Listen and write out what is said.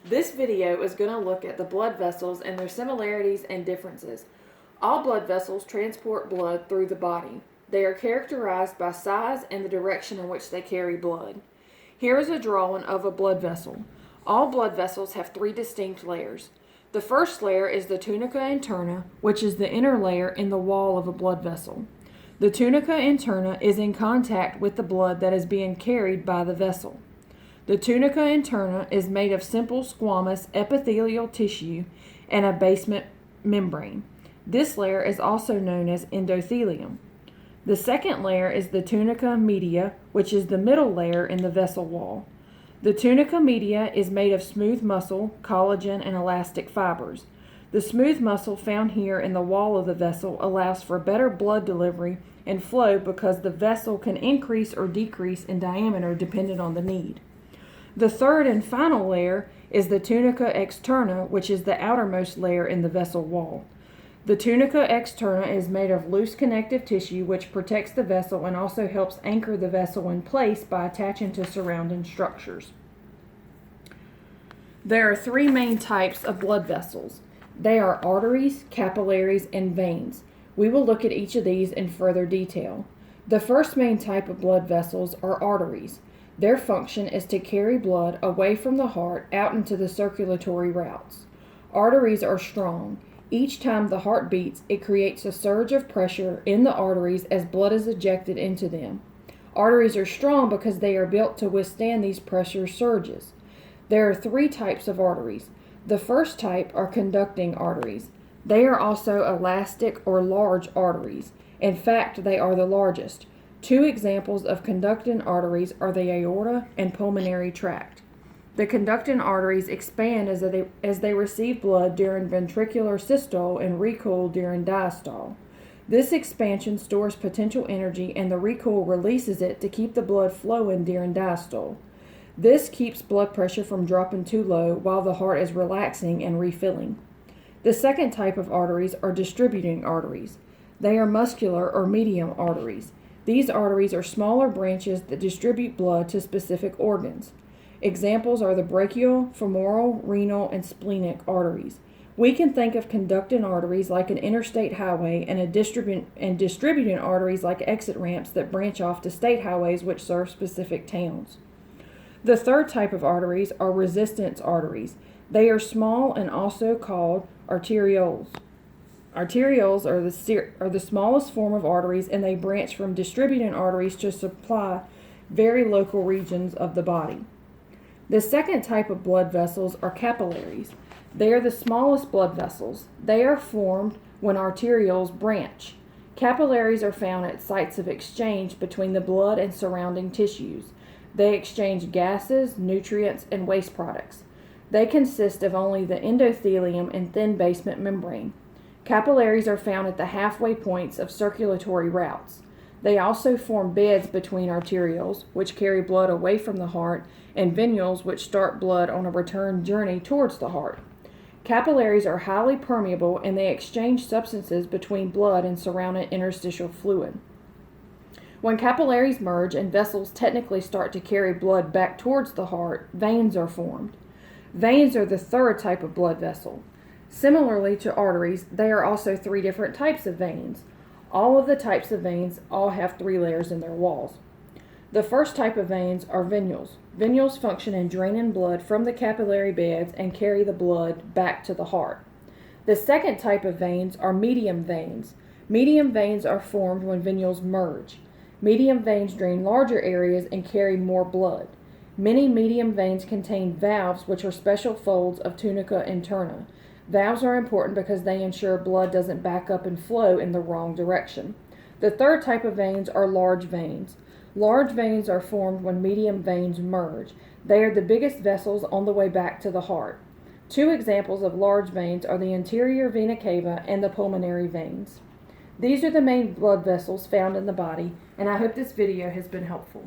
This video is going to look at the blood vessels and their similarities and differences. All blood vessels transport blood through the body. They are characterized by size and the direction in which they carry blood. Here is a drawing of a blood vessel. All blood vessels have three distinct layers. The first layer is the tunica interna, which is the inner layer in the wall of a blood vessel. The tunica interna is in contact with the blood that is being carried by the vessel. The tunica interna is made of simple squamous epithelial tissue and a basement membrane. This layer is also known as endothelium. The second layer is the tunica media, which is the middle layer in the vessel wall. The tunica media is made of smooth muscle, collagen, and elastic fibers. The smooth muscle found here in the wall of the vessel allows for better blood delivery and flow because the vessel can increase or decrease in diameter depending on the need. The third and final layer is the tunica externa, which is the outermost layer in the vessel wall. The tunica externa is made of loose connective tissue which protects the vessel and also helps anchor the vessel in place by attaching to surrounding structures. There are three main types of blood vessels. They are arteries, capillaries, and veins. We will look at each of these in further detail. The first main type of blood vessels are arteries. Their function is to carry blood away from the heart out into the circulatory routes. Arteries are strong. Each time the heart beats, it creates a surge of pressure in the arteries as blood is ejected into them. Arteries are strong because they are built to withstand these pressure surges. There are three types of arteries. The first type are conducting arteries. They are also elastic or large arteries. In fact, they are the largest. Two examples of conducting arteries are the aorta and pulmonary tract. The conducting arteries expand as they receive blood during ventricular systole and recoil during diastole. This expansion stores potential energy and the recoil releases it to keep the blood flowing during diastole. This keeps blood pressure from dropping too low while the heart is relaxing and refilling. The second type of arteries are distributing arteries. They are muscular or medium arteries. These arteries are smaller branches that distribute blood to specific organs. Examples are the brachial, femoral, renal, and splenic arteries. We can think of conducting arteries like an interstate highway and distributing arteries like exit ramps that branch off to state highways which serve specific towns. The third type of arteries are resistance arteries. They are small and also called arterioles. Arterioles are the smallest form of arteries, and they branch from distributing arteries to supply very local regions of the body. The second type of blood vessels are capillaries. They are the smallest blood vessels. They are formed when arterioles branch. Capillaries are found at sites of exchange between the blood and surrounding tissues. They exchange gases, nutrients, and waste products. They consist of only the endothelium and thin basement membrane. Capillaries are found at the halfway points of circulatory routes. They also form beds between arterioles, which carry blood away from the heart, and venules, which start blood on a return journey towards the heart. Capillaries are highly permeable and they exchange substances between blood and surrounding interstitial fluid. When capillaries merge and vessels technically start to carry blood back towards the heart, veins are formed. Veins are the third type of blood vessel. Similarly to arteries, there are also three different types of veins. All of the types of veins all have three layers in their walls. The first type of veins are venules. Venules function in draining blood from the capillary beds and carry the blood back to the heart. The second type of veins are medium veins. Medium veins are formed when venules merge. Medium veins drain larger areas and carry more blood. Many medium veins contain valves, which are special folds of tunica interna. Valves are important because they ensure blood doesn't back up and flow in the wrong direction. The third type of veins are large veins. Large veins are formed when medium veins merge. They are the biggest vessels on the way back to the heart. Two examples of large veins are the anterior vena cava and the pulmonary veins. These are the main blood vessels found in the body, and I hope this video has been helpful.